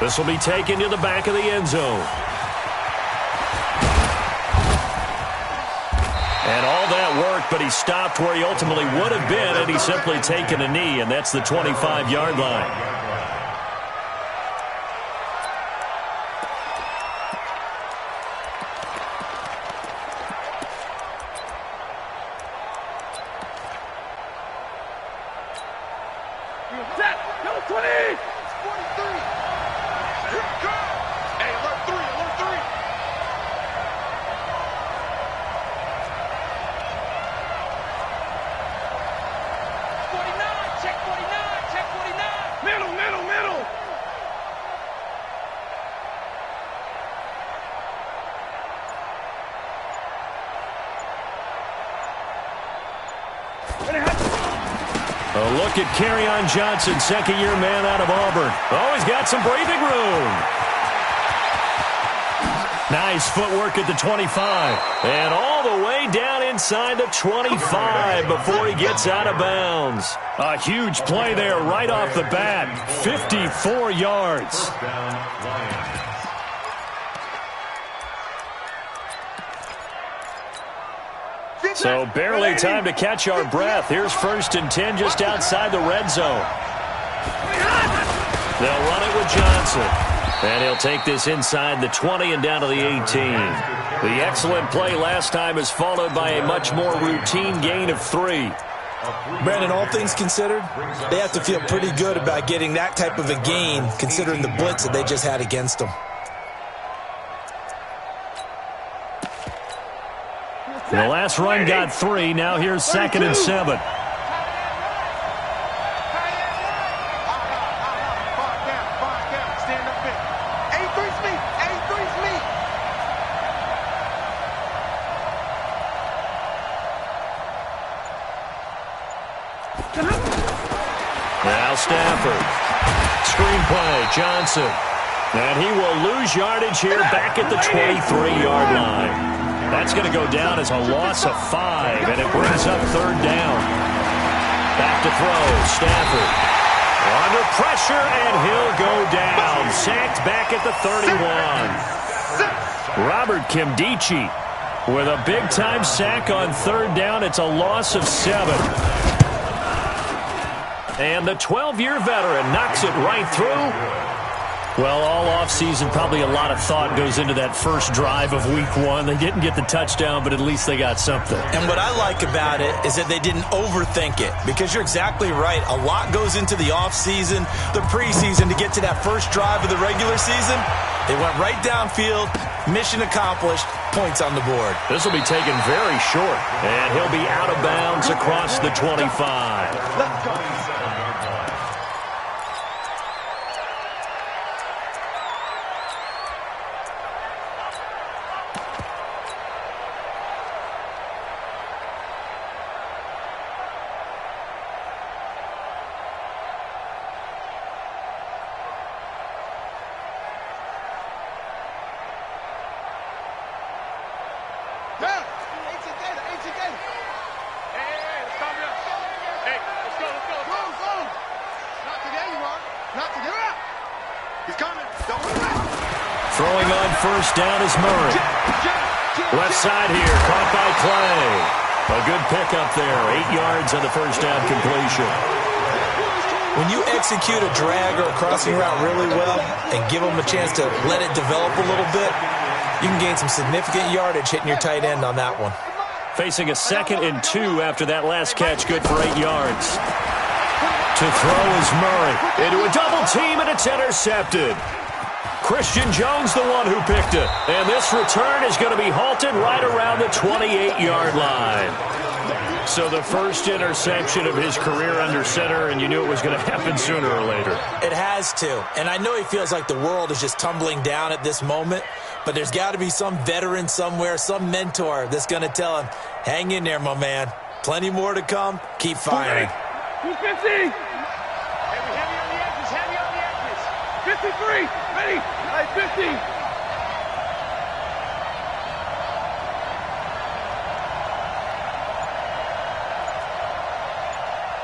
This will be taken to the back of the end zone. And all that worked, but he stopped where he ultimately would have been had he simply taken a knee, and that's the 25-yard line. A look at Kerryon Johnson, second-year man out of Auburn. Oh, he's got some breathing room. Nice footwork at the 25. And all the way down inside the 25 before he gets out of bounds. A huge play there right off the bat. 54 yards. So barely time to catch our breath. Here's 1st and 10 just outside the red zone. They'll run it with Johnson. And he'll take this inside the 20 and down to the 18. The excellent play last time is followed by a much more routine gain of 3. Brandon, all things considered, they have to feel pretty good about getting that type of a gain considering the blitz that they just had against them. The last run got 3. Now here's 2nd and 7. Now Stafford. Screenplay, Johnson. And he will lose yardage here back at the 23-yard line. That's going to go down as a loss of 5, and it brings up 3rd down. Back to throw, Stafford. Under pressure, and he'll go down. Sacked back at the 31. Robert Kimdichie with a big-time sack on 3rd down. It's a loss of 7. And the 12-year veteran knocks it right through. Well, all offseason, probably a lot of thought goes into that first drive of Week 1. They didn't get the touchdown, but at least they got something. And what I like about it is that they didn't overthink it, because you're exactly right. A lot goes into the offseason, the preseason, to get to that first drive of the regular season. They went right downfield, mission accomplished, points on the board. This will be taken very short, and he'll be out of bounds across the 25. Let's go. Throwing on 1st down is Murray. Left side here, caught by Clay. A good pickup there, 8 yards on the 1st down completion. When you execute a drag or a crossing route really well and give them a chance to let it develop a little bit, you can gain some significant yardage hitting your tight end on that one. Facing a 2nd and 2 after that last catch, good for 8 yards. To throw is Murray. Into a double team, and it's intercepted. Christian Jones, the one who picked it. And this return is going to be halted right around the 28-yard line. So the first interception of his career under center, and you knew it was going to happen sooner or later. It has to. And I know he feels like the world is just tumbling down at this moment, but there's got to be some veteran somewhere, some mentor that's going to tell him, hang in there, my man. Plenty more to come. Keep firing. 250. Heavy on the edges, heavy on the edges. 53. Ready? 50.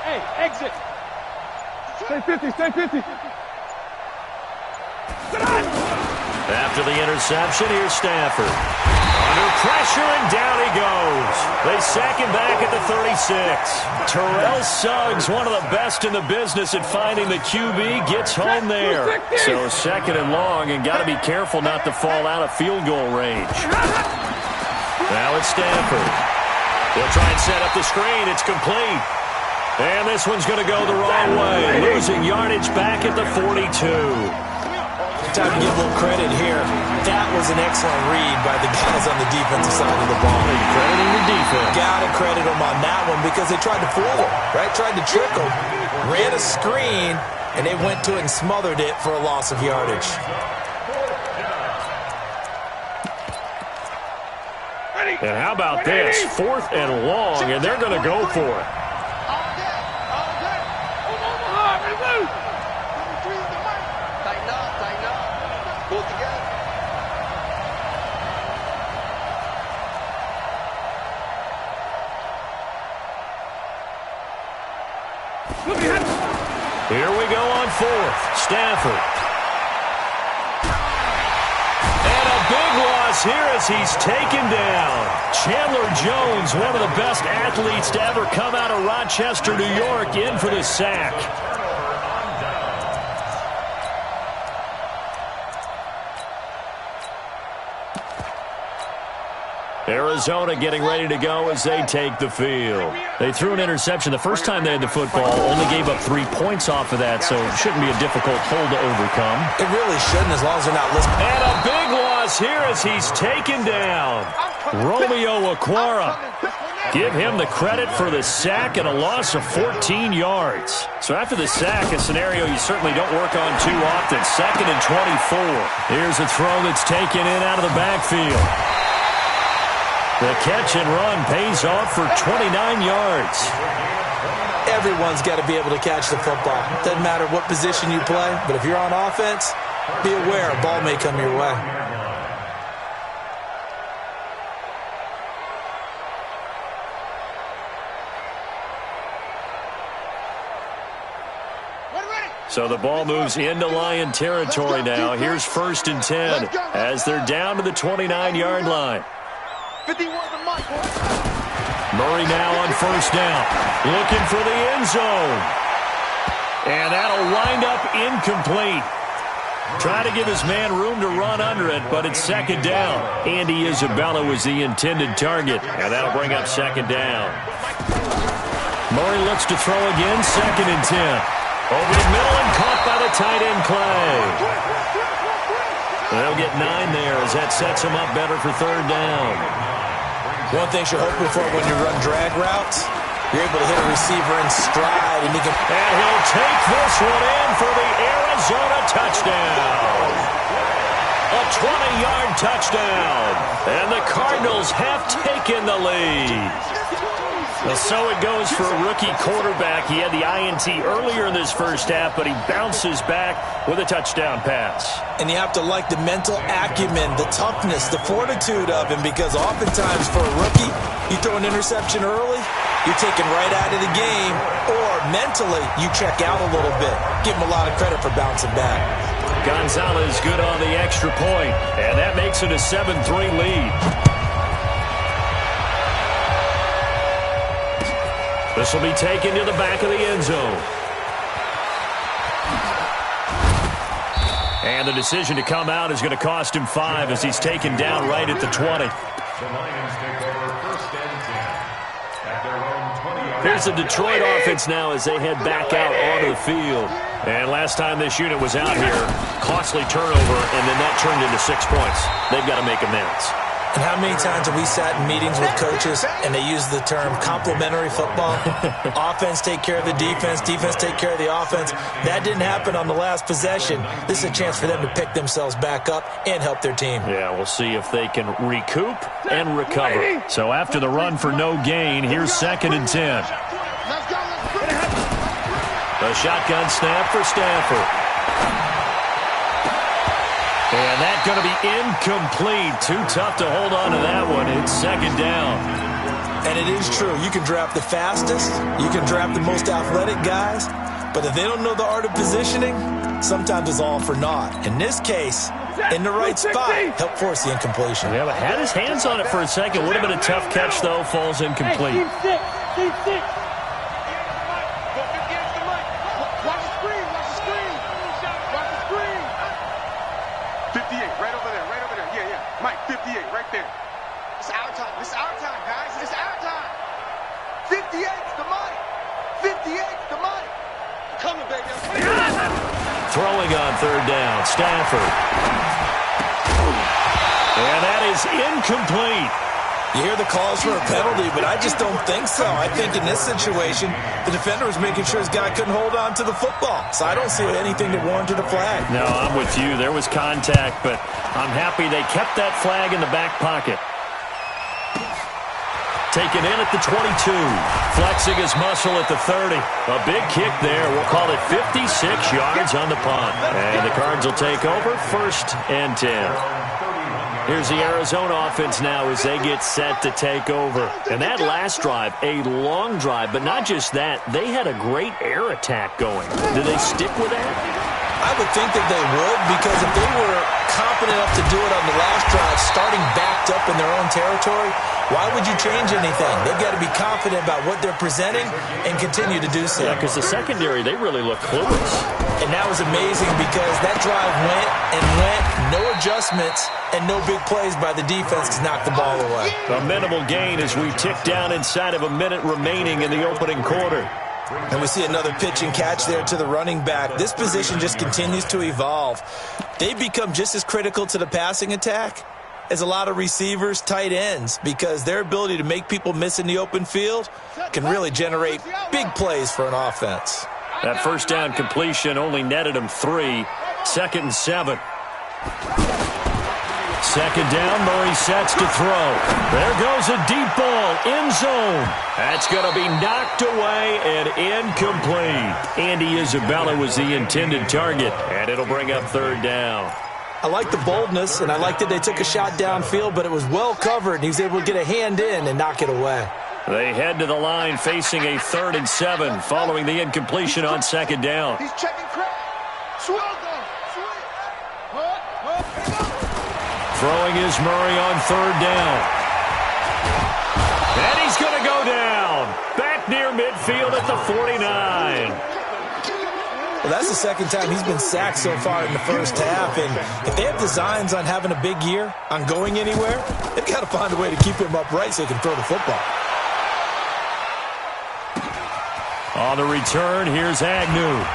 Hey, exit. Stay 50, stay 50. After the interception, here's Stafford. Under pressure, and down he goes. They sack him back at the 36. Terrell Suggs, one of the best in the business at finding the QB, gets home there. So second and long, and got to be careful not to fall out of field goal range. Now it's Stafford. He'll try and set up the screen. It's complete. And this one's going to go the wrong way. Losing yardage back at the 42. Time to give a little credit here. That was an excellent read by the guys on the defensive side of the ball. Crediting the defense. Gotta credit them on that one because they tried to fool them, right? Tried to trick them. Ran a screen, and they went to it and smothered it for a loss of yardage. And how about this? 4th and long, and they're going to go for it. Here we go on 4th. Stafford. And a big loss here as he's taken down. Chandler Jones, one of the best athletes to ever come out of Rochester, New York, in for the sack. Arizona getting ready to go as they take the field. They threw an interception the first time they had the football, only gave up 3 points off of that, so it shouldn't be a difficult hole to overcome. It really shouldn't as long as they're not listening. And a big loss here as he's taken down. Romeo Okwara. Give him the credit for the sack and a loss of 14 yards. So after the sack, a scenario you certainly don't work on too often. 2nd and 24. Here's a throw that's taken in out of the backfield. The catch and run pays off for 29 yards. Everyone's got to be able to catch the football. Doesn't matter what position you play, but if you're on offense, be aware a ball may come your way. So the ball moves into Lion territory now. Here's 1st and 10 as they're down to the 29-yard line. Murray now on 1st down, looking for the end zone. And that'll wind up incomplete. Try to give his man room to run under it, but it's 2nd down. Andy Isabella was the intended target, and that'll bring up 2nd down. Murray looks to throw again, 2nd and 10. Over the middle and caught by the tight end Clay. They'll get 9 there as that sets him up better for 3rd down. One thing you're hoping for when you run drag routes, you're able to hit a receiver in stride. And he'll take this one in for the Arizona touchdown. A 20-yard touchdown. And the Cardinals have taken the lead. Well, so it goes for a rookie quarterback. He had the INT earlier in this first half, but he bounces back with a touchdown pass. And you have to like the mental acumen, the toughness, the fortitude of him, because oftentimes for a rookie, you throw an interception early, you're taken right out of the game, or mentally you check out a little bit. Give him a lot of credit for bouncing back. Gonzalez good on the extra point, and that makes it a 7-3 lead. This will be taken to the back of the end zone. And the decision to come out is going to cost him 5 as he's taken down right at the 20. Here's the Detroit offense now as they head back out onto the field. And last time this unit was out here, costly turnover, and then that turned into 6 points. They've got to make amends. And how many times have we sat in meetings with coaches and they use the term complementary football? Offense take care of the defense, defense take care of the offense. That didn't happen on the last possession. This is a chance for them to pick themselves back up and help their team. Yeah, we'll see if they can recoup and recover. So after the run for no gain, here's 2nd and 10. A shotgun snap for Stafford. And that's going to be incomplete. Too tough to hold on to that one. It's 2nd down. And it is true. You can draft the fastest. You can draft the most athletic guys. But if they don't know the art of positioning, sometimes it's all for naught. In this case, in the right spot, help force the incompletion. Yeah, but had his hands on it for a second. Would have been a tough catch, though. Falls incomplete. Team 6. Team 6. Watch the screen. Watch the screen. Watch the screen. 58, right over there. Right over there. Yeah, yeah. Mike, 58, right there. It's our time. It's our time, guys. It's our time. 58's the money. 58's the money. Coming, baby. Throwing on third down. Stafford. And that is incomplete. You hear the calls for a penalty, but I just don't think so. I think in this situation, the defender was making sure his guy couldn't hold on to the football. So I don't see anything that warranted a flag. No, I'm with you. There was contact, but I'm happy they kept that flag in the back pocket. Taken in at the 22. Flexing his muscle at the 30. A big kick there. We'll call it 56 yards on the punt. And the Cards will take over 1st and 10. Here's the Arizona offense now as they get set to take over. And that last drive, a long drive, but not just that. They had a great air attack going. Do they stick with that? I would think that they would, because if they were confident enough to do it on the last drive, starting backed up in their own territory, why would you change anything? They've got to be confident about what they're presenting and continue to do so. Yeah, because the secondary, they really look clueless. And that was amazing because that drive went and went, no adjustments, and no big plays by the defense to knock the ball away. A minimal gain as we tick down inside of a minute remaining in the opening quarter. And we see another pitch and catch there to the running back. This position just continues to evolve. They've become just as critical to the passing attack as a lot of receivers, tight ends, because their ability to make people miss in the open field can really generate big plays for an offense. That first down completion only netted him 3. 2nd and 7. 2nd down, Murray sets to throw. There goes a deep ball, end zone. That's going to be knocked away and incomplete. Andy Isabella was the intended target, and it'll bring up 3rd down. I like the boldness, and I like that they took a shot downfield, but it was well covered, and he was able to get a hand in and knock it away. They head to the line facing a 3rd and 7 following the incompletion on 2nd down. He's checking crap. Swell though. Throwing is Murray on 3rd down. And he's going to go down. Back near midfield at the 49. Well, that's the 2nd time he's been sacked so far in the first half. And if they have designs on having a big year, on going anywhere, they've got to find a way to keep him upright so he can throw the football. On the return, here's Agnew.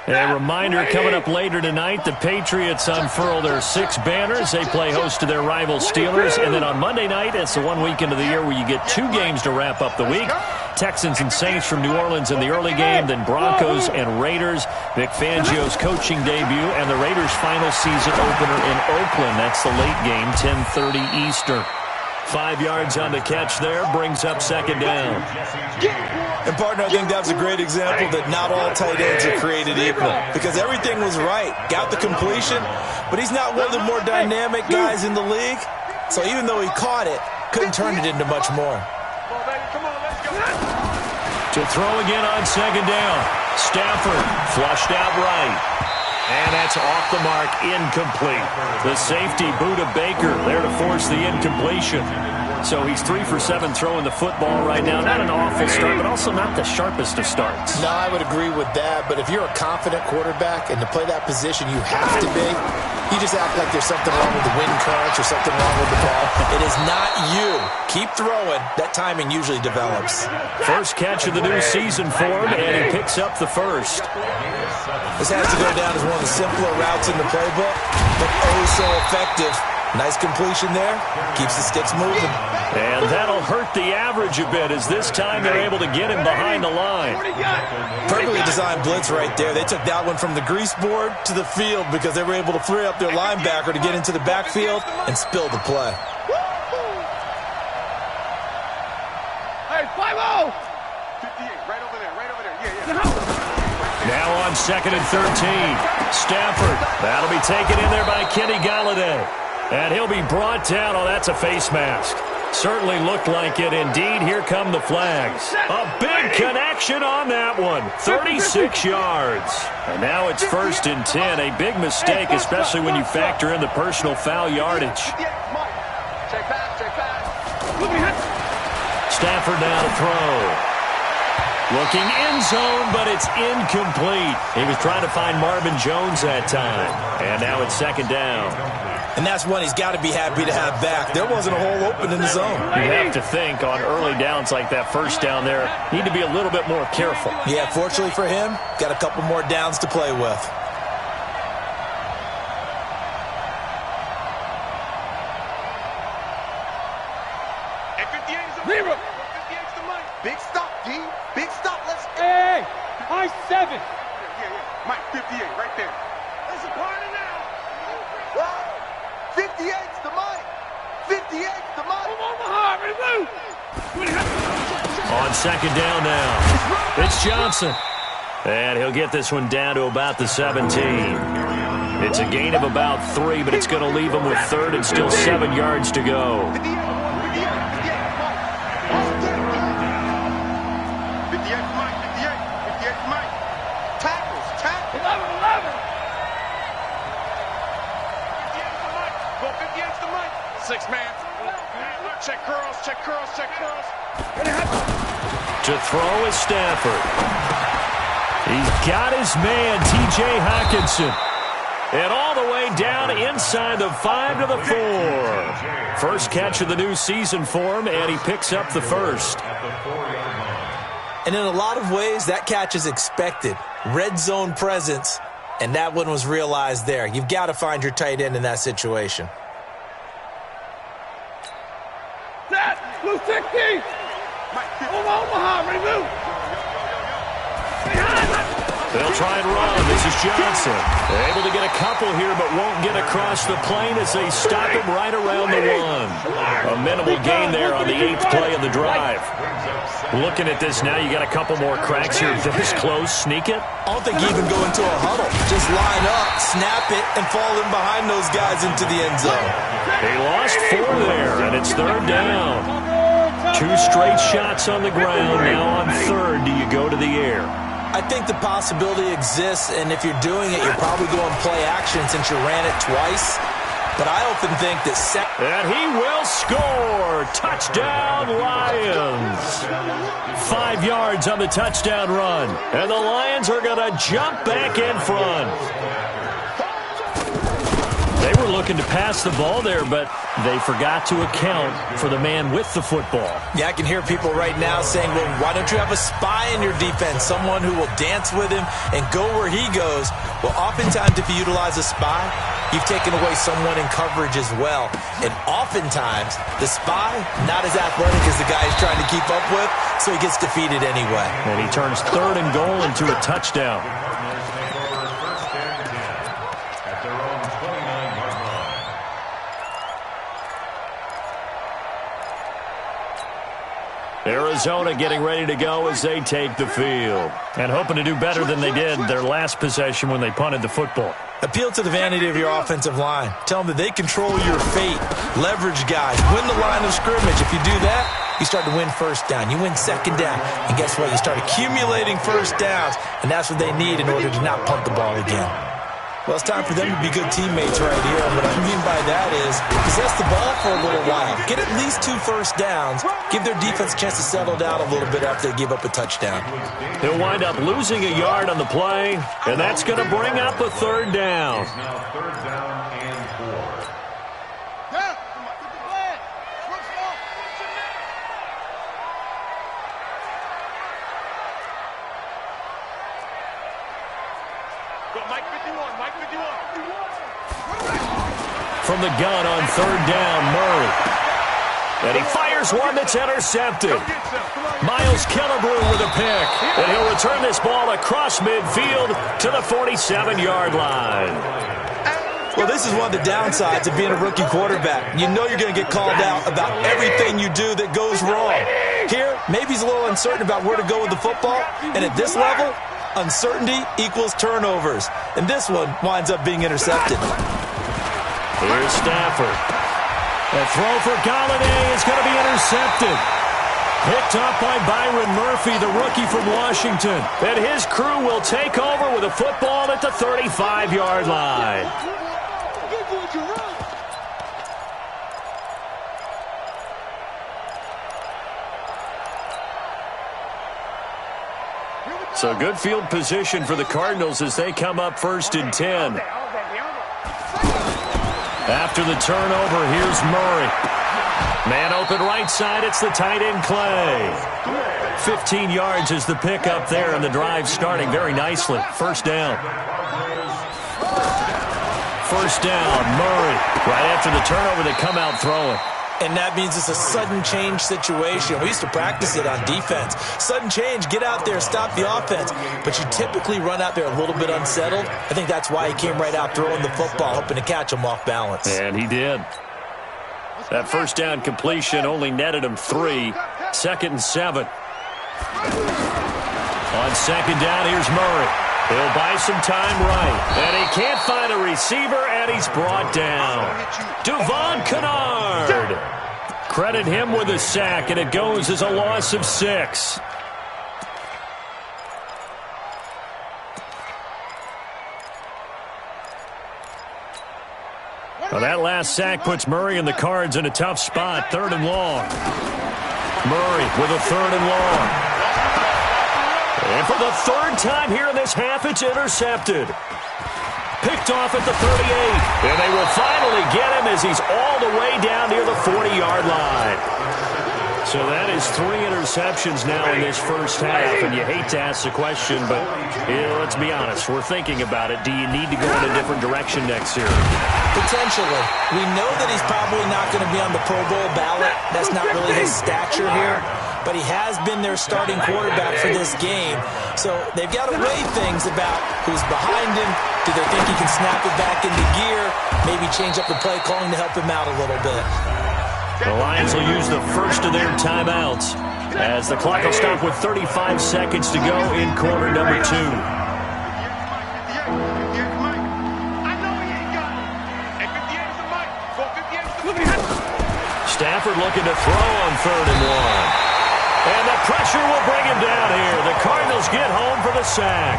A reminder coming up later tonight, the Patriots unfurl their 6 banners. They play host to their rival Steelers. And then on Monday night, it's the one weekend of the year where you get 2 games to wrap up the week. Texans and Saints from New Orleans in the early game, then Broncos and Raiders. Vic Fangio's coaching debut and the Raiders' final season opener in Oakland. That's the late game, 10:30 Eastern. 5 yards on the catch there, brings up 2nd down. And, partner, I think that was a great example that not all tight ends are created equal, because everything was right. Got the completion, but he's not one of the more dynamic guys in the league. So even though he caught it, couldn't turn it into much more. To throw again on 2nd down. Stafford flushed out right. And that's off the mark, incomplete. The safety, Buda Baker, there to force the incompletion. So he's 3 for 7 throwing the football right now. Not an awful start, but also not the sharpest of starts. No, I would agree with that. But if you're a confident quarterback and to play that position you have to be, you just act like there's something wrong with the wind currents or something wrong with the ball. It is not you. Keep throwing. That timing usually develops. First catch of the new season for him, and he picks up the first. This has to go down as one of the simpler routes in the playbook, but oh so effective Nice completion there. Keeps the sticks moving. And that'll hurt the average a bit as this time they're able to get him behind the line. Perfectly designed blitz right there. They took that one from the grease board to the field because they were able to free up their linebacker to get into the backfield and spill the play. Hey, 5-0. 58, right over there. Yeah. Now on 2nd and 13. Stafford. That'll be taken in there by Kenny Golladay. And he'll be brought down. Oh, that's a face mask. Certainly looked like it. Indeed, here come the flags. A big connection on that one. 36 yards. And now it's 1st and 10. A big mistake, especially when you factor in the personal foul yardage. Stafford now to throw. Looking end zone, but it's incomplete. He was trying to find Marvin Jones that time. And now it's 2nd down. And that's one he's got to be happy to have back. There wasn't a hole open in the zone. You have to think on early downs like that, 1st down there, need to be a little bit more careful. Yeah, fortunately for him, got a couple more downs to play with. And 58 is the money. 58 is the money. Big stop, D. Big stop. Let's go. Hey, high 7. Yeah. Mike, 58 right there. It's a party now. 58's the money. 58's the money. Come on, Muhammad, move. On 2nd down now, it's Johnson. And he'll get this one down to about the 17. It's a gain of about 3, but it's going to leave him with 3rd and still 7 yards to go. 58 Mike. 58 Mike. Tackles. 11. 58's the Mike. 6 man. Check curls. To throw is Stafford. He's got his man, T.J. Hockenson. And all the way down inside the 5 to the 4. First catch of the new season for him, and he picks up the 1st. And in a lot of ways, that catch is expected. Red zone presence, and that one was realized there. You've got to find your tight end in that situation. Blue 60. Omaha, ready, move. They'll try and run. This is Johnson. They're able to get a couple here, but won't get across the plane as they stop him right around the 1. A minimal gain there on the 8th play of the drive. Looking at this now, you got a couple more cracks here. This close, sneak it. I don't think you even go into a huddle. Just line up, snap it, and fall in behind those guys into the end zone. They lost 4 there, and it's 3rd down. 2 straight shots on the ground. Now on 3rd, do you go to the air? I think the possibility exists, and if you're doing it, you're probably going play action since you ran it twice. But I often think that... And he will score! Touchdown, Lions! 5 yards on the touchdown run. And the Lions are going to jump back in front. They were looking to pass the ball there, but they forgot to account for the man with the football. Yeah, I can hear people right now saying, well, why don't you have a spy in your defense, someone who will dance with him and go where he goes? Well, oftentimes if you utilize a spy, you've taken away someone in coverage as well. And oftentimes, the spy, not as athletic as the guy he's trying to keep up with, so he gets defeated anyway. And he turns 3rd and goal into a touchdown. Arizona getting ready to go as they take the field. And hoping to do better than they did their last possession when they punted the football. Appeal to the vanity of your offensive line. Tell them that they control your fate. Leverage guys. Win the line of scrimmage. If you do that, you start to win 1st down. You win 2nd down. And guess what? You start accumulating 1st downs. And that's what they need in order to not punt the ball again. Well, it's time for them to be good teammates right here. And what I mean by that is possess the ball for a little while. Get at least 2 first downs. Give their defense a chance to settle down a little bit after they give up a touchdown. He'll wind up losing a yard on the play, and that's going to bring up a 3rd down. from the gun on third down, Murray. And he fires one that's intercepted. Miles Killebrew with a pick. And he'll return this ball across midfield to the 47-yard line. Well, this is one of the downsides of being a rookie quarterback. You know you're going to get called out about everything you do that goes wrong. Here, maybe he's a little uncertain about where to go with the football. And at this level, uncertainty equals turnovers. And this one winds up being intercepted. Here's Stafford. The throw for Galladay is going to be intercepted. Picked up by Byron Murphy, the rookie from Washington. And his crew will take over with a football at the 35-yard line. So good field position for the Cardinals as they come up 1st and 10. After the turnover, here's Murray. Man open right side, it's the tight end Clay. 15 yards is the pickup there, and the drive starting very nicely. First down. First down, Murray. Right after the turnover, they come out throwing. And that means it's a sudden change situation. We used to practice it on defense. Sudden change, get out there, stop the offense. But you typically run out there a little bit unsettled. I think that's why he came right out throwing the football, hoping to catch him off balance. And he did. That first down completion only netted him 3. 2nd and 7. On second down, here's Murray. He'll buy some time right. And he can't find a receiver, and he's brought down. Devon Kennard. Credit him with a sack, and it goes as a loss of 6. Well, that last sack puts Murray and the Cards in a tough spot. 3rd and long. Murray with a 3rd and long. And for the 3rd time here in this half, it's intercepted. Picked off at the 38. And they will finally get him as he's all the way down near the 40-yard line. So that is 3 interceptions now in this first half. And you hate to ask the question, but let's be honest. We're thinking about it. Do you need to go in a different direction next year? Potentially. We know that he's probably not going to be on the Pro Bowl ballot. That's not really his stature here. But he has been their starting quarterback for this game. So they've got to weigh things about who's behind him. Do they think he can snap it back into gear? Maybe change up the play calling to help him out a little bit. The Lions will use the first of their timeouts as the clock will stop with 35 seconds to go in quarter number 2. Stafford looking to throw on 3rd and 1. And the pressure will bring him down here. The Cardinals get home for the sack.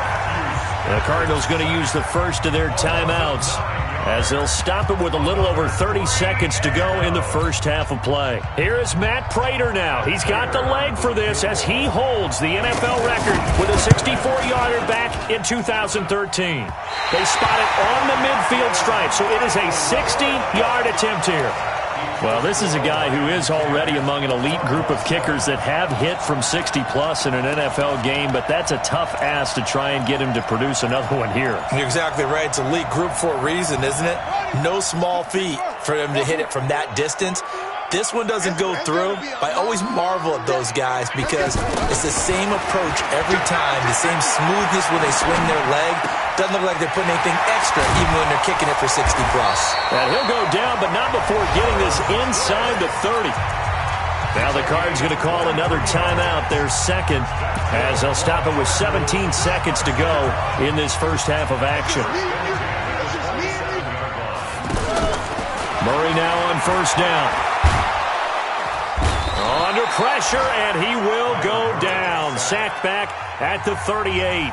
The Cardinals going to use the first of their timeouts as they'll stop it with a little over 30 seconds to go in the first half of play. Here is Matt Prater now. He's got the leg for this as he holds the NFL record with a 64-yarder back in 2013. They spot it on the midfield stripe, so it is a 60-yard attempt here. Well, this is a guy who is already among an elite group of kickers that have hit from 60-plus in an NFL game, but that's a tough ask to try and get him to produce another one here. You're exactly right. It's elite group for a reason, isn't it? No small feat for him to hit it from that distance. This one doesn't go through. I always marvel at those guys because it's the same approach every time, the same smoothness when they swing their leg. Doesn't look like they're putting anything extra even when they're kicking it for 60-plus. And he'll go down, but not before getting this inside the 30. Now the Cards going to call another timeout, their second, as they'll stop it with 17 seconds to go in this first half of action. Murray now on first down. Under pressure, and he will go down. Sacked back at the 38.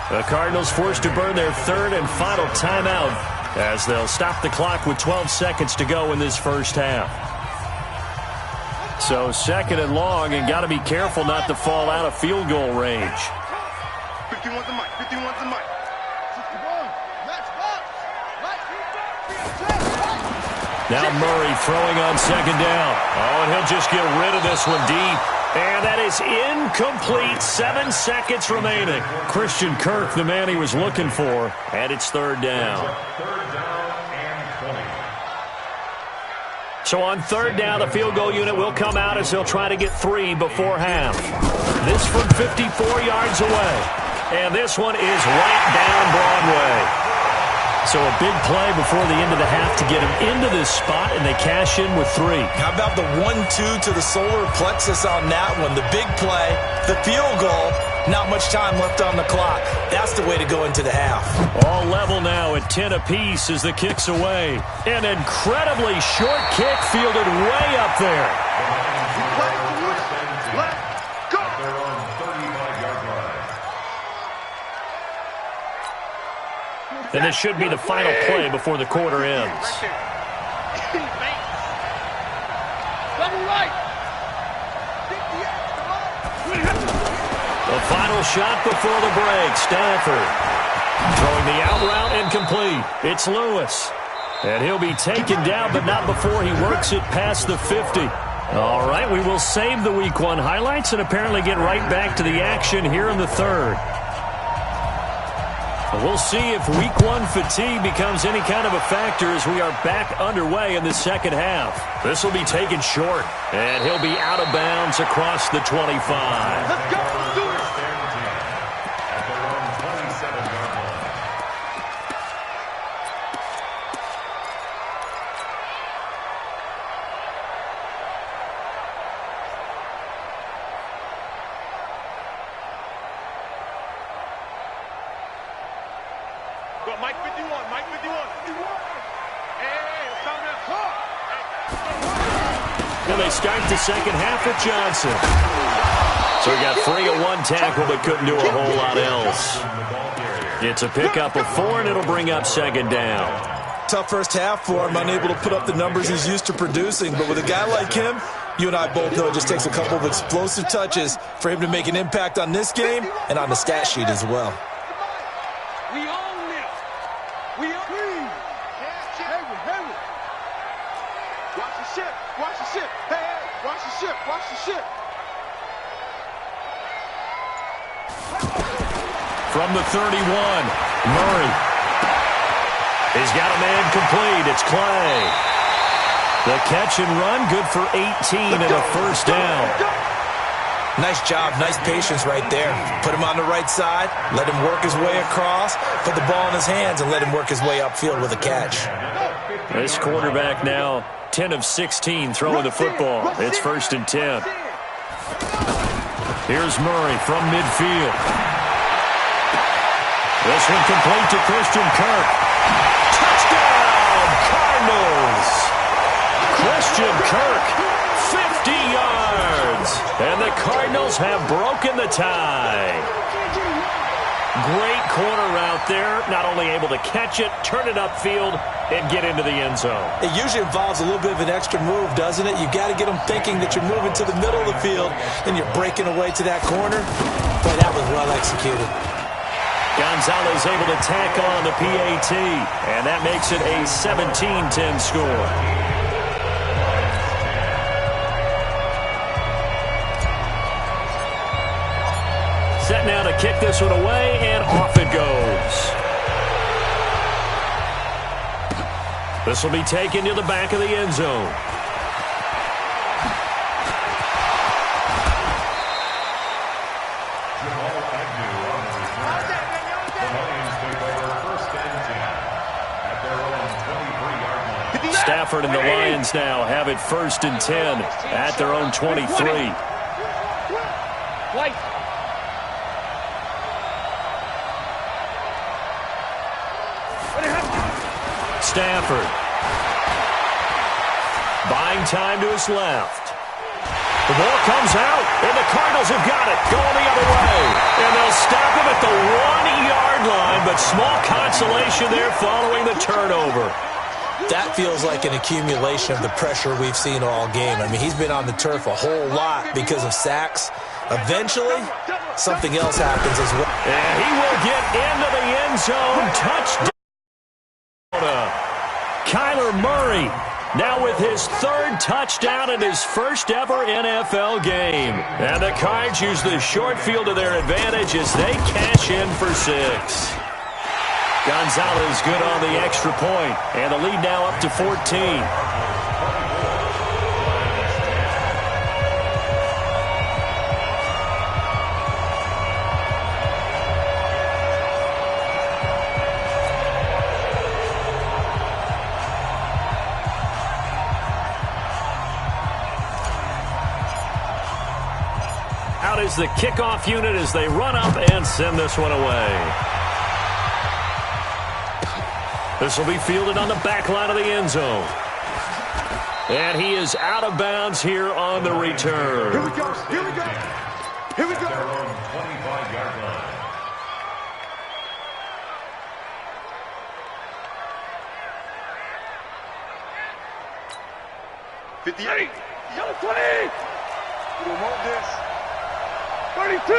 The Cardinals forced to burn their 3rd and final timeout as they'll stop the clock with 12 seconds to go in this first half. So 2nd and long, and got to be careful not to fall out of field goal range. 51's the mic. 51's the mic. Now Murray throwing on second down. Oh, and he'll just get rid of this one deep. And that is incomplete. 7 seconds remaining. Christian Kirk, the man he was looking for, and it's 3rd down. So on third down, the field goal unit will come out as they'll try to get 3 before half. This from 54 yards away. And this one is right down Broadway. So a big play before the end of the half to get him into this spot, and they cash in with 3. How about the 1-2 to the solar plexus on that one? The big play, the field goal, not much time left on the clock. That's the way to go into the half. All level now at 10 apiece as the kick's away. An incredibly short kick fielded way up there. And this should be the final play before the quarter ends. The final shot before the break. Stafford throwing the out route incomplete. It's Lewis. And he'll be taken down, but not before he works it past the 50. All right, we will save the Week 1 highlights and apparently get right back to the action here in the third. We'll see if Week 1 fatigue becomes any kind of a factor as we are back underway in the second half. This will be taken short, and he'll be out of bounds across the 25. Let's go. Do it. Mike 51, Mike 51. Hey, it's coming up. And they start the second half with Johnson. So he got free of 1 tackle, but couldn't do a whole lot else. It's a pickup of 4, and it'll bring up second down. Tough first half for him, unable to put up the numbers he's used to producing. But with a guy like him, you and I both know it just takes a couple of explosive touches for him to make an impact on this game and on the stat sheet as well. We own this. We own it. Watch the ship. Watch the ship. Hey, hey, watch the ship. Watch the ship. From the 31, Murray. He's got a man complete. It's Clay. The catch and run, good for 18 and a first down. Nice job, nice patience right there. Put him on the right side, let him work his way across, put the ball in his hands, and let him work his way upfield with a catch. This quarterback now 10 of 16 throwing the football. It's 1st and 10. Here's Murray from midfield. This one complete to Christian Kirk. Touchdown, Cardinals! Christian Kirk, 50 yards. And the Cardinals have broken the tie. Great corner route there. Not only able to catch it, turn it upfield, and get into the end zone. It usually involves a little bit of an extra move, doesn't it? You got to get them thinking that you're moving to the middle of the field and you're breaking away to that corner. Boy, that was well executed. Gonzalez able to tack on the PAT, and that makes it a 17-10 score. Set now to kick this one away, and off it goes. This will be taken to the back of the end zone. Stafford and the Lions now have it 1st and 10 at their own 23. Stafford buying time to his left. The ball comes out, and the Cardinals have got it going the other way. And they'll stop him at the 1-yard line, but small consolation there following the turnover. That feels like an accumulation of the pressure we've seen all game. I mean, he's been on the turf a whole lot because of sacks. Eventually, something else happens as well. And he will get into the end zone. Touchdown. Kyler Murray now with his 3rd touchdown in his first ever NFL game. And the Cards use the short field to their advantage as they cash in for 6. Gonzalez good on the extra point, and the lead now up to 14. is the kickoff unit as they run up and send this one away. This will be fielded on the back line of the end zone. And he is out of bounds here on the return. Here we go. Here we go. Here we go. 25-yard line. 58. Yellow 20. We don't want this. 32. 58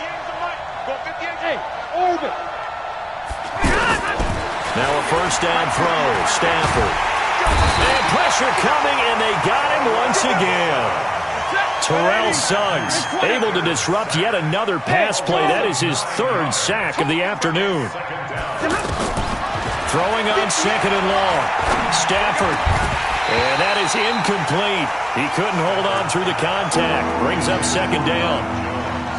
is the mic. Go 58. Hey, orbit. Now a first down throw. Stafford. And pressure coming, and they got him once again. Terrell Suggs able to disrupt yet another pass play. That is his third sack of the afternoon. Throwing on second and long. Stafford. And that is incomplete. He couldn't hold on through the contact. Brings up second down.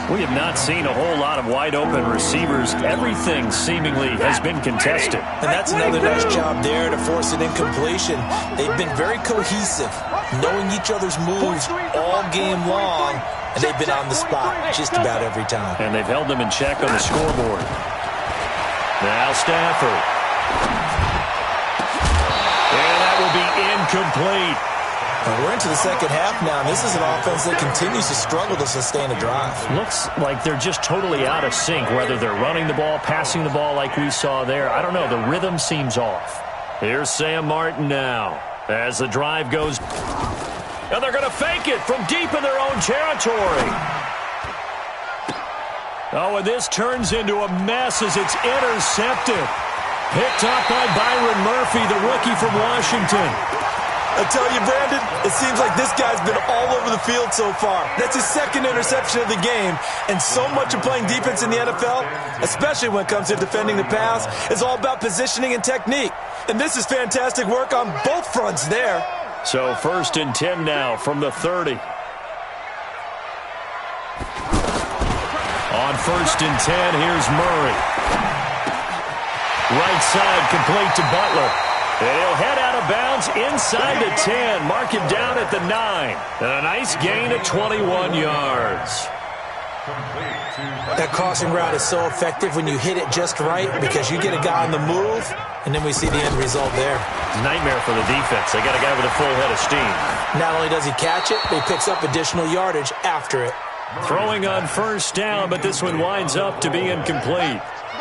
We have not seen a whole lot of wide-open receivers. Everything seemingly has been contested. And that's another nice job there to force an incompletion. They've been very cohesive, knowing each other's moves all game long, and they've been on the spot just about every time. And they've held them in check on the scoreboard. Now Stafford. And that will be incomplete. Well, we're into the second half now, and this is an offense that continues to struggle to sustain a drive. Looks like they're just totally out of sync, whether they're running the ball, passing the ball like we saw there. I don't know. The rhythm seems off. Here's Sam Martin now as the drive goes. And they're going to fake it from deep in their own territory. Oh, and this turns into a mess as it's intercepted. Picked up by Byron Murphy, the rookie from Washington. I tell you, Brandon, it seems like this guy's been all over the field so far. That's his second interception of the game. And so much of playing defense in the NFL, especially when it comes to defending the pass, is all about positioning and technique. And this is fantastic work on both fronts there. So 1st and 10 now from the 30. On 1st and 10, here's Murray. Right side complete to Butler. And he'll head out of bounds inside the 10. Mark him down at the 9. And a nice gain of 21 yards. That crossing route is so effective when you hit it just right because you get a guy on the move, and then we see the end result there. Nightmare for the defense. They got a guy with a full head of steam. Not only does he catch it, but he picks up additional yardage after it. Throwing on first down, but this one winds up to be incomplete.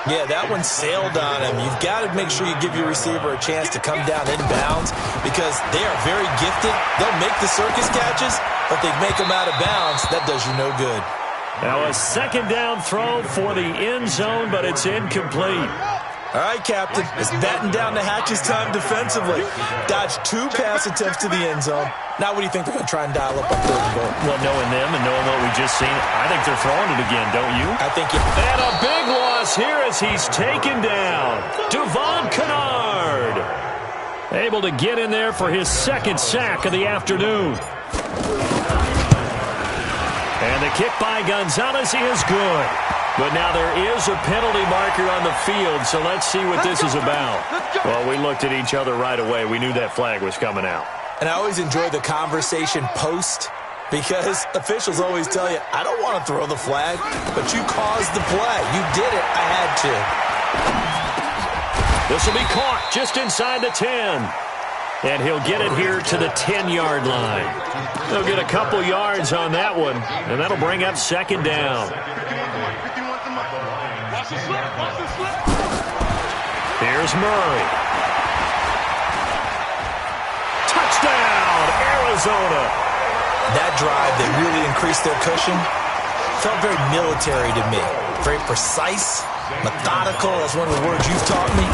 Yeah, that one sailed on him. You've got to make sure you give your receiver a chance to come down inbounds because they are very gifted. They'll make the circus catches, but they make them out of bounds. That does you no good. Now a second down throw for the end zone, but it's incomplete. All right, Captain. It's batten down the hatches time defensively. Dodged 2 pass attempts to the end zone. Now what do you think they're going to try and dial up on 3rd and goal? Well, knowing them and knowing what we just seen, I think they're throwing it again, don't you? I think you... And a big loss here as he's taken down. Devon Kennard. Able to get in there for his 2nd sack of the afternoon. And the kick by Gonzalez is good. But now there is a penalty marker on the field, so let's see what this is about. Well, we looked at each other right away. We knew that flag was coming out. And I always enjoy the conversation post because officials always tell you, I don't want to throw the flag, but you caused the play. You did it. I had to. This will be caught just inside the 10. And he'll get it here to the 10-yard line. They'll get a couple yards on that one, and that'll bring up 2nd down. Here's Murray. Touchdown, Arizona. That drive that really increased their cushion felt very military to me. Very precise, methodical. That's one of the words you've taught me.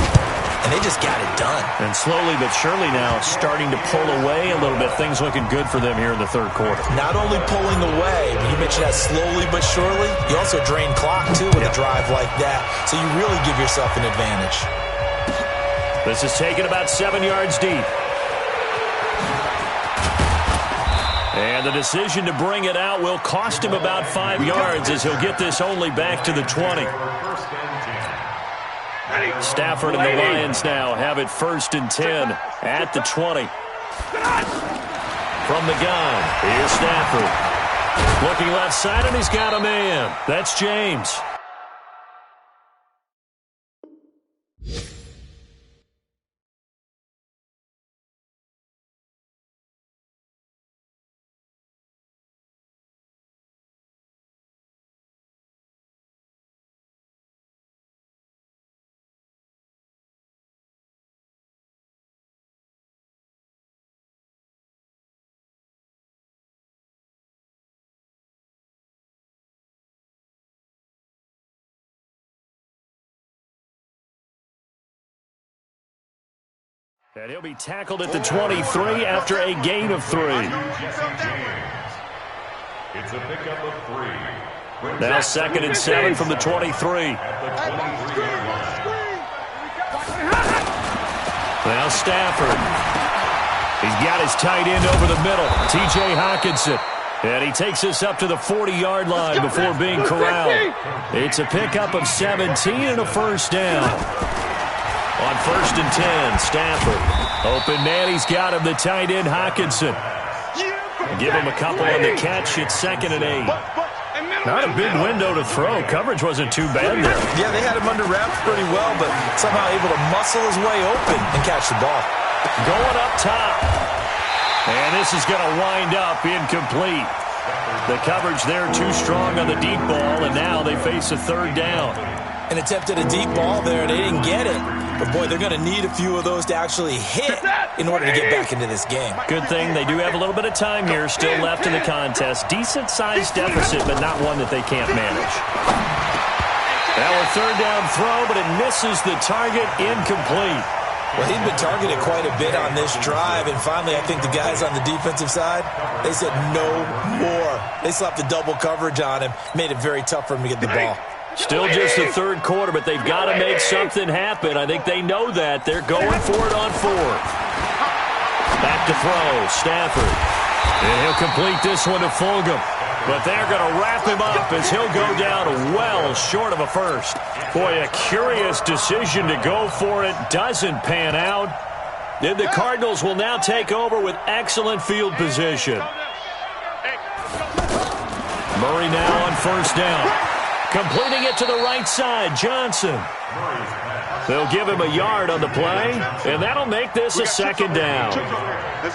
And they just got it done. And slowly but surely now starting to pull away a little bit. Things looking good for them here in the 3rd quarter. Not only pulling away, but you mentioned that slowly but surely. You also drain clock, too, with a drive like that. So you really give yourself an advantage. This is taken about 7 yards deep. And the decision to bring it out will cost him about 5 yards as he'll get this only back to the 20. Stafford and the Lions now have it 1st and 10 at the 20. From the gun, here's Stafford. Looking left side, and he's got a man. That's James. And he'll be tackled at the 23 after a gain of 3. It's a pickup of 3. Now 2nd and 7 from the 23. Now Stafford. He's got his tight end over the middle, T.J. Hockenson. And he takes this up to the 40-yard line before being corralled. It's a pickup of 17 and a first down. On 1st and 10, Stafford. Open man, he's got him, the tight end, Hockenson. Give him a couple on the catch. It's 2nd and 8. Not a big window to throw. Coverage wasn't too bad there. Yeah, they had him under wraps pretty well, but somehow able to muscle his way open and catch the ball. Going up top. And this is going to wind up incomplete. The coverage there too strong on the deep ball, and now they face a 3rd down. An attempt at a deep ball there, and they didn't get it. But, boy, they're going to need a few of those to actually hit in order to get back into this game. Good thing they do have a little bit of time here still left in the contest. Decent-sized deficit, but not one that they can't manage. Now a 3rd down throw, but it misses the target, incomplete. Well, he'd been targeted quite a bit on this drive, and finally I think the guys on the defensive side, they said no more. They slapped the double coverage on him, made it very tough for him to get the ball. Still just the 3rd quarter, but they've got to make something happen. I think they know that. They're going for it on 4th. Back to throw, Stafford. And he'll complete this one to Fulgham. But they're going to wrap him up as he'll go down well short of a first. Boy, a curious decision to go for it. Doesn't pan out. Then the Cardinals will now take over with excellent field position. Murray now on 1st down. Completing it to the right side, Johnson. They'll give him a yard on the play, and that'll make this a 2nd down.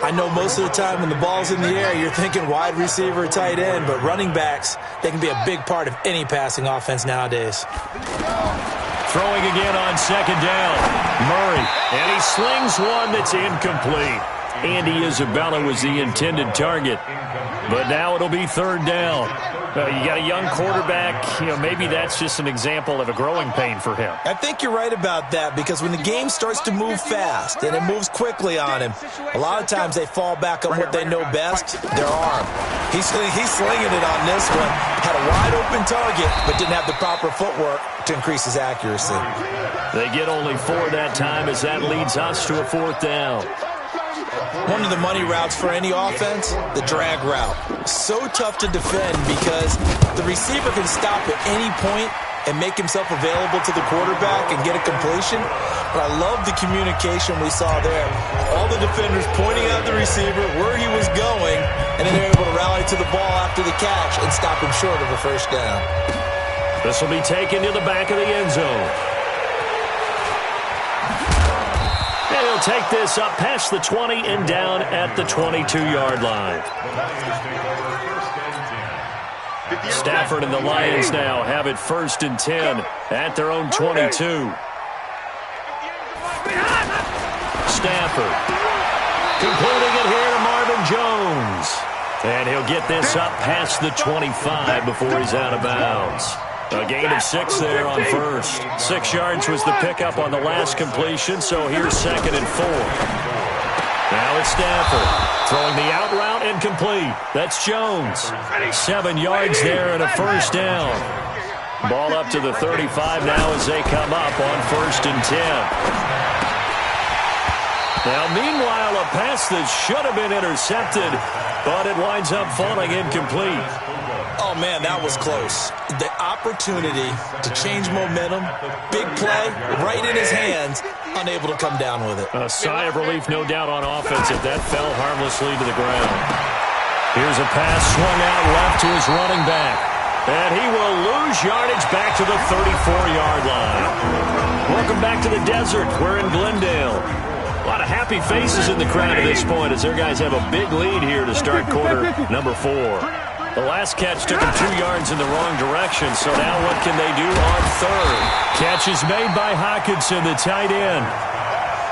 I know most of the time when the ball's in the air, you're thinking wide receiver, tight end, but running backs, they can be a big part of any passing offense nowadays. Throwing again on 2nd down, Murray, and he slings one that's incomplete. Andy Isabella was the intended target, but now it'll be 3rd down. You got a young quarterback, maybe that's just an example of a growing pain for him. I think you're right about that, because when the game starts to move fast and it moves quickly on him, a lot of times they fall back on what they know best, their arm. He's slinging it on this one, had a wide open target, but didn't have the proper footwork to increase his accuracy. They get only 4 that time as that leads us to a 4th down. One of the money routes for any offense, the drag route. So tough to defend because the receiver can stop at any point and make himself available to the quarterback and get a completion. But I love the communication we saw there. All the defenders pointing out the receiver, where he was going, and then they're able to rally to the ball after the catch and stop him short of a 1st down. This will be taken to the back of the end zone. And he'll take this up past the 20 and down at the 22-yard line. Stafford and the Lions now have it 1st and 10 at their own 22. Stafford completing it here to Marvin Jones. And he'll get this up past the 25 before he's out of bounds. A gain of 6 there on 1st. 6 yards was the pickup on the last completion, so here's 2nd and 4. Now it's Stafford throwing the out route incomplete. That's Jones. 7 yards there and a 1st down. Ball up to the 35 now as they come up on 1st and 10. Now, meanwhile, a pass that should have been intercepted, but it winds up falling incomplete. Oh, man, that was close. The opportunity to change momentum, big play, right in his hands, unable to come down with it. A sigh of relief, no doubt, on offense if that fell harmlessly to the ground. Here's a pass swung out left to his running back. And he will lose yardage back to the 34-yard line. Welcome back to the desert. We're in Glendale. A lot of happy faces in the crowd at this point as their guys have a big lead here to start quarter number 4. The last catch took him 2 yards in the wrong direction, so now what can they do on third? Catch is made by Hockenson, the tight end.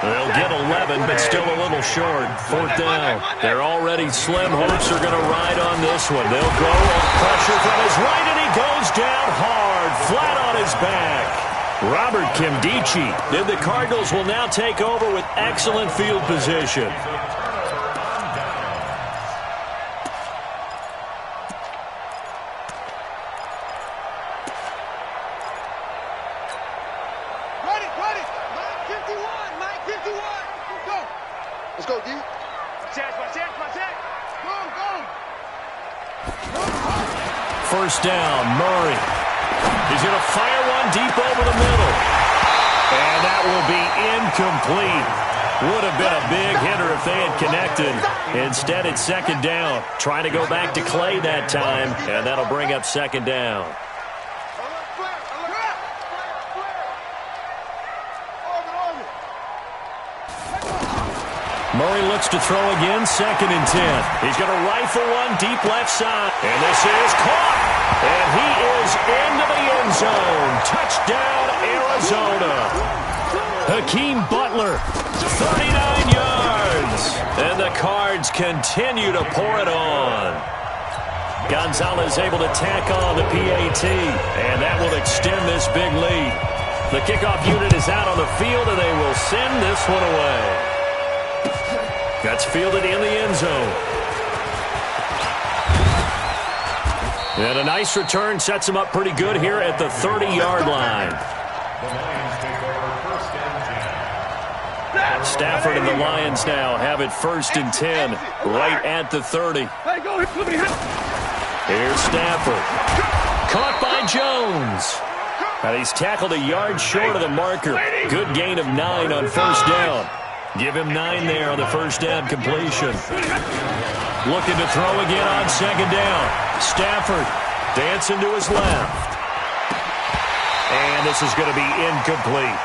They'll get 11, but still a little short. 4th down. They're already slim. Hopes are going to ride on this one. They'll go on pressure from his right, and he goes down hard, flat on his back. Robert Kimdichie. Then the Cardinals will now take over with excellent field position. Let's go, D. Check. Go. 1st down, Murray. He's going to fire one deep over the middle. And that will be incomplete. Would have been a big hitter if they had connected. Instead, it's 2nd down. Trying to go back to Clay that time, and that'll bring up 2nd down. Murray looks to throw again, 2nd and 10. He's going to rifle one deep left side. And this is caught. And he is into the end zone. Touchdown, Arizona. Hakeem Butler, 39 yards. And the Cards continue to pour it on. Gonzalez able to tack on the PAT. And that will extend this big lead. The kickoff unit is out on the field, and they will send this one away. That's fielded in the end zone. And a nice return sets him up pretty good here at the 30-yard line. Stafford and the Lions now have it 1st and 10, right at the 30. Here's Stafford. Caught by Jones. And he's tackled a yard short of the marker. Good gain of 9 on 1st down. Give him 9 there on the 1st down completion. Looking to throw again on 2nd down. Stafford dancing to his left. And this is going to be incomplete.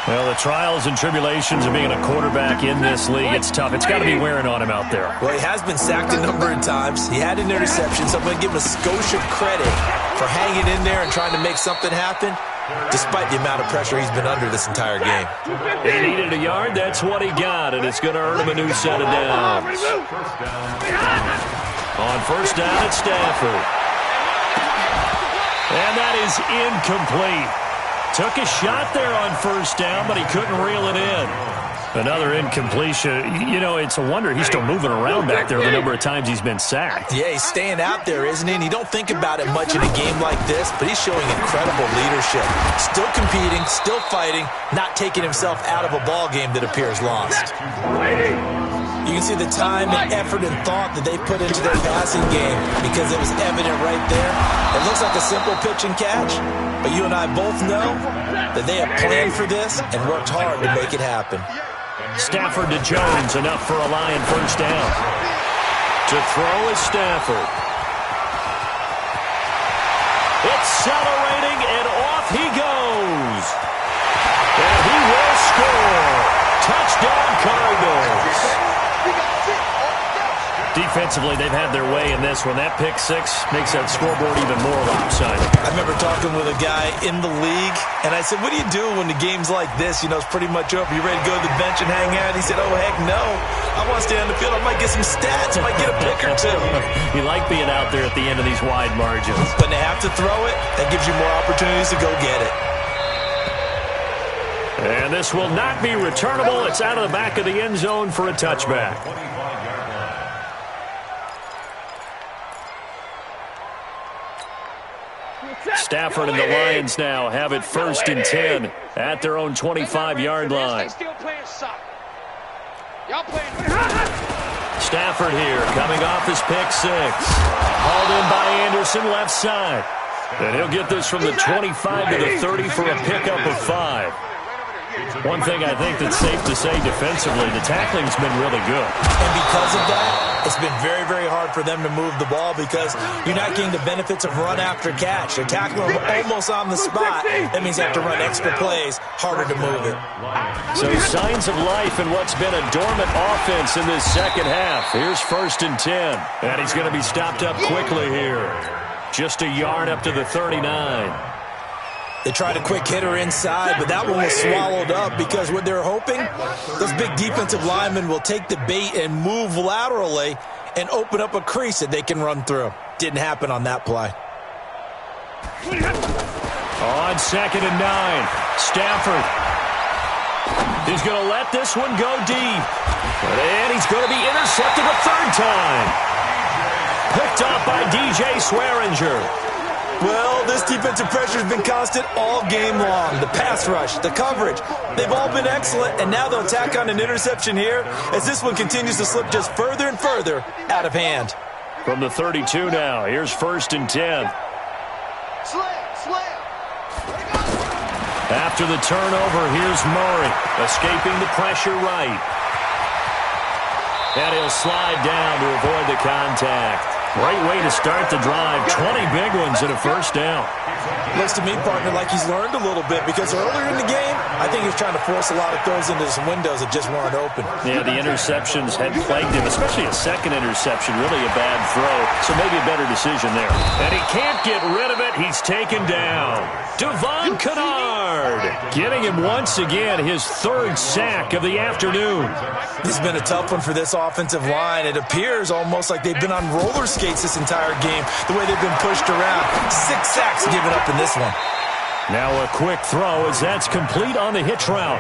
Well, the trials and tribulations of being a quarterback in this league, it's tough. It's got to be wearing on him out there. Well, he has been sacked a number of times. He had an interception, so I'm going to give him a Scotia credit for hanging in there and trying to make something happen, despite the amount of pressure he's been under this entire game. He needed a yard. That's what he got, and it's going to earn him a new set of downs. On 1st down, it's Stafford. And that is incomplete. Took a shot there on 1st down, but he couldn't reel it in. Another incompletion. You know, it's a wonder he's still moving around back there the number of times he's been sacked. Yeah, he's staying out there, isn't he? And you don't think about it much in a game like this, but he's showing incredible leadership. Still competing, still fighting, not taking himself out of a ball game that appears lost. You can see the time and effort and thought that they put into their passing game because it was evident right there. It looks like a simple pitch and catch, but you and I both know that they have planned for this and worked hard to make it happen. Stafford to Jones, enough for a Lion 1st down. To throw is Stafford. Accelerating, and off he goes. And he will score. Touchdown, Cardinals. Defensively, they've had their way in this one. That pick 6 makes that scoreboard even more lopsided. I remember talking with a guy in the league, and I said, what do you do when the game's like this? You know, it's pretty much over. You ready to go to the bench and hang out? He said, oh, heck no. I want to stay on the field. I might get some stats. I might get a pick or two. You like being out there at the end of these wide margins. When they have to throw it, that gives you more opportunities to go get it. And this will not be returnable. It's out of the back of the end zone for a touchback. Stafford and the Lions now have it 1st and 10 at their own 25-yard line. Stafford here coming off his pick 6. Hauled in by Anderson left side. And he'll get this from the 25 to the 30 for a pickup of 5. One thing I think that's safe to say defensively, the tackling's been really good. And because of that, it's been very, very hard for them to move the ball because you're not getting the benefits of run after catch. They're tackling them almost on the spot. That means they have to run extra plays, harder to move it. So signs of life in what's been a dormant offense in this second half. Here's 1st and 10. And he's going to be stopped up quickly here. Just a yard up to the 39. They tried a quick hitter inside, but that one was swallowed up because what they're hoping, those big defensive linemen will take the bait and move laterally and open up a crease that they can run through. Didn't happen on that play. On 2nd and 9, Stafford. He's going to let this one go deep. And he's going to be intercepted a 3rd time. Picked off by DJ Swearinger. Well, this defensive pressure has been constant all game long. The pass rush, the coverage, they've all been excellent, and now they'll tack on an interception here as this one continues to slip just further and further out of hand. From the 32 now, here's 1st and 10. After the turnover, here's Murray, escaping the pressure right. And he'll slide down to avoid the contact. Great way to start the drive. 20 big ones and a 1st down. Looks to me, partner, like he's learned a little bit because earlier in the game, I think he was trying to force a lot of throws into some windows that just weren't open. Yeah, the interceptions had plagued him, especially a 2nd interception. Really a bad throw, so maybe a better decision there. And he can't get rid of it. He's taken down. Devon Kennard getting him once again, his 3rd sack of the afternoon. This has been a tough one for this offensive line. It appears almost like they've been on roller skates this entire game, the way they've been pushed around. 6 sacks given up in this one. Now a quick throw as that's complete on the hitch route.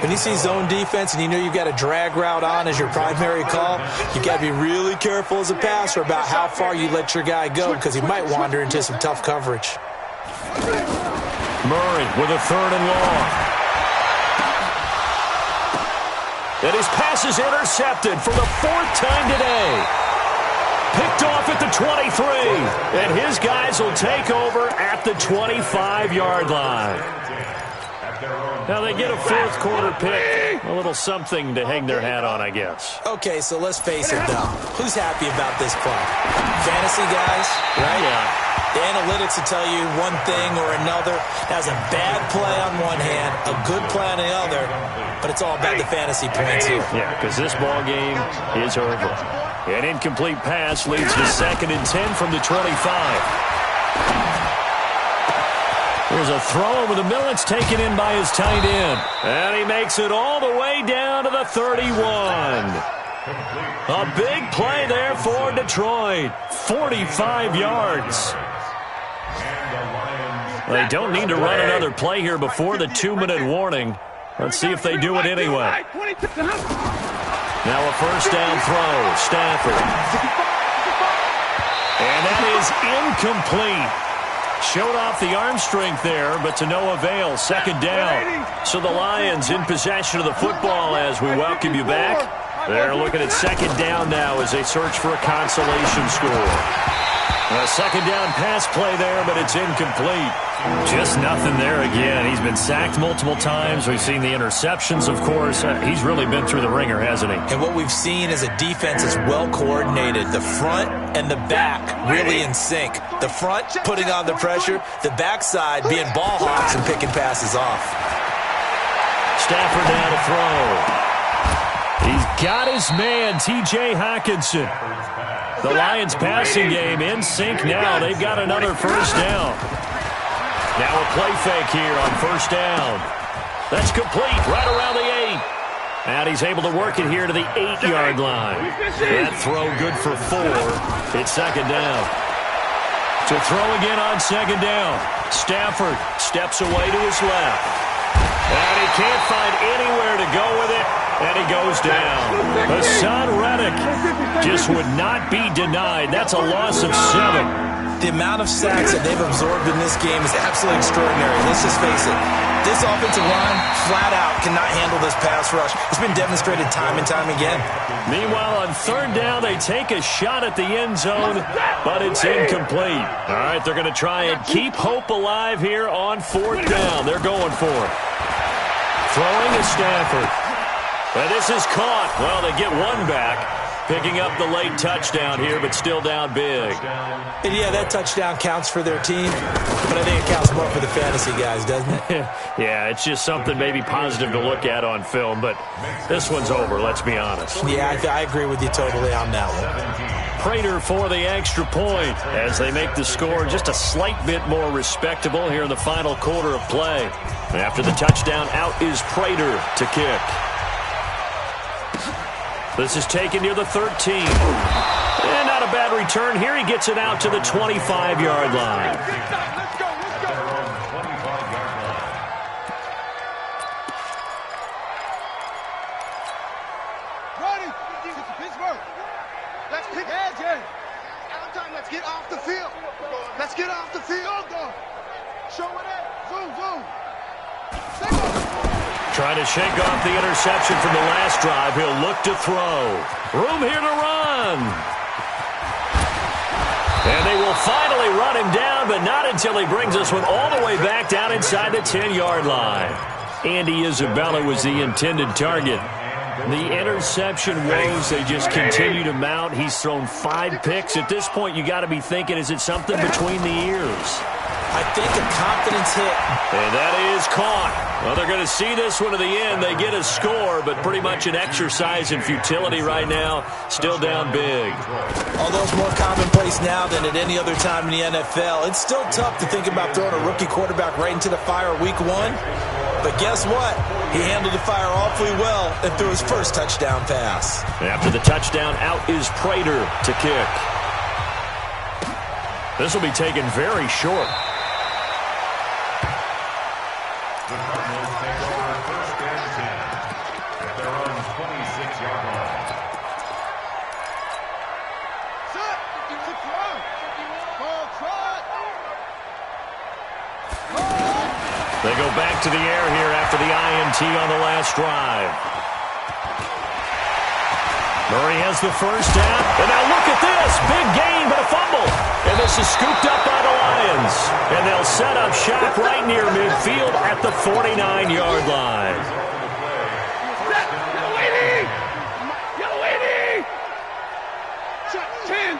When you see zone defense and you know you've got a drag route on as your primary call, you've got to be really careful as a passer about how far you let your guy go because he might wander into some tough coverage. Murray with a 3rd and long. And his pass is intercepted for the 4th time today. Picked off at the 23. And his guys will take over at the 25-yard line. Now they get a 4th quarter pick. A little something to hang their hat on, I guess. Okay, so let's face it, though. Who's happy about this play? Fantasy guys, right? Yeah. The analytics will tell you one thing or another. That's a bad play on one hand, a good play on the other, but it's all about the fantasy points here. Yeah, because this ball game is over. An incomplete pass leads to 2nd and 10 from the 25. Here's a throw over the middle. It's taken in by his tight end. And he makes it all the way down to the 31. A big play there for Detroit. 45 yards. They don't need to run another play here before the 2-minute warning. Let's see if they do it anyway. Now a 1st down throw. Stafford. And that is incomplete. Showed off the arm strength there, but to no avail. 2nd down. So the Lions in possession of the football as we welcome you back. They're looking at 2nd down now as they search for a consolation score. A 2nd down pass play there, but it's incomplete. Just nothing there again. He's been sacked multiple times. We've seen the interceptions, of course. He's really been through the ringer, hasn't he? And what we've seen is a defense that's well coordinated. The front and the back really in sync. The front putting on the pressure. The backside being ball hawks and picking passes off. Stafford down to throw. He's got his man, T.J. Hockenson. The Lions passing game in sync now. They've got another 1st down. Now a play fake here on 1st down. That's complete right around the 8. And he's able to work it here to the 8-yard line. That throw good for 4. It's 2nd down. To throw again on 2nd down. Stafford steps away to his left. And he can't find anywhere to go with it. And he goes down. Hassan Reddick just would not be denied. That's a loss of 7. The amount of sacks that they've absorbed in this game is absolutely extraordinary. Let's just face it. This offensive line, flat out, cannot handle this pass rush. It's been demonstrated time and time again. Meanwhile, on 3rd down, they take a shot at the end zone, but it's incomplete. All right, they're going to try and keep hope alive here on 4th down. They're going for it. Throwing is Stafford. And this is caught. Well, they get one back. Picking up the late touchdown here, but still down big. And yeah, that touchdown counts for their team, but I think it counts more for the fantasy guys, doesn't it? Yeah, it's just something maybe positive to look at on film, but this one's over, let's be honest. Yeah, I agree with you totally on that one. Prater for the extra point as they make the score just a slight bit more respectable here in the final quarter of play. After the touchdown, out is Prater to kick. This is taken near the 13. And not a bad return here. He gets it out to the 25-yard line. Let's go. Ronnie, Pittsburgh. Let's pick edge. Let's get off the field. Let's get off the field. Show it up. Zoom. Trying to shake off the interception from the last drive. He'll look to throw. Room here to run. And they will finally run him down, but not until he brings this one all the way back down inside the 10-yard line. Andy Isabella was the intended target. The interception woes, they just continue to mount. He's thrown 5 picks. At this point, you got to be thinking, is it something between the ears? I think a confidence hit. And that is caught. Well, they're going to see this one to the end. They get a score, but pretty much an exercise in futility right now. Still down big. Although it's more commonplace now than at any other time in the NFL, it's still tough to think about throwing a rookie quarterback right into the fire week 1. But guess what? He handled the fire awfully well and threw his first touchdown pass. After the touchdown, out is Prater to kick. This will be taken very short. The Cardinals take over first and 10 at their own 26-yard line. They go back to the air here after the INT on the last drive. Murray has the first down. And now look at this. Big gain, but a fumble. And this is scooped up by the Lions. And they'll set up shop right near midfield at the 49-yard line. Yellow 80! 10.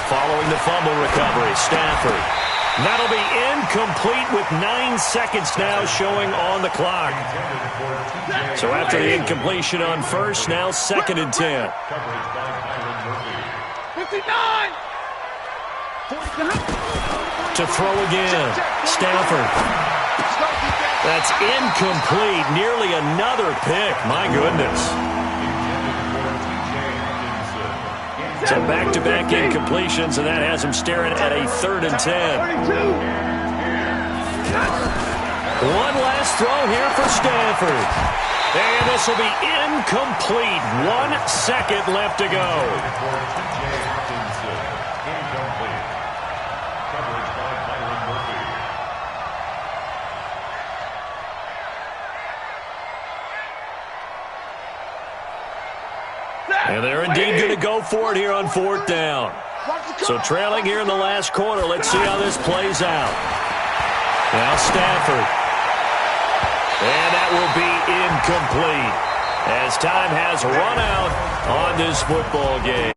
Following the fumble recovery, Stafford. That'll be incomplete with 9 seconds now showing on the clock. So after the incompletion on first, now 2nd and 10. 59! To throw again, Stafford. That's incomplete. Nearly another pick. My goodness. So back-to-back incompletions, and that has him staring at a 3rd and 10. One last throw here for Stafford. And this will be incomplete. 1 second left to go. And they're indeed going to go for it here on 4th down. So trailing here in the last quarter. Let's see how this plays out. Now Stafford. And that will be incomplete as time has run out on this football game.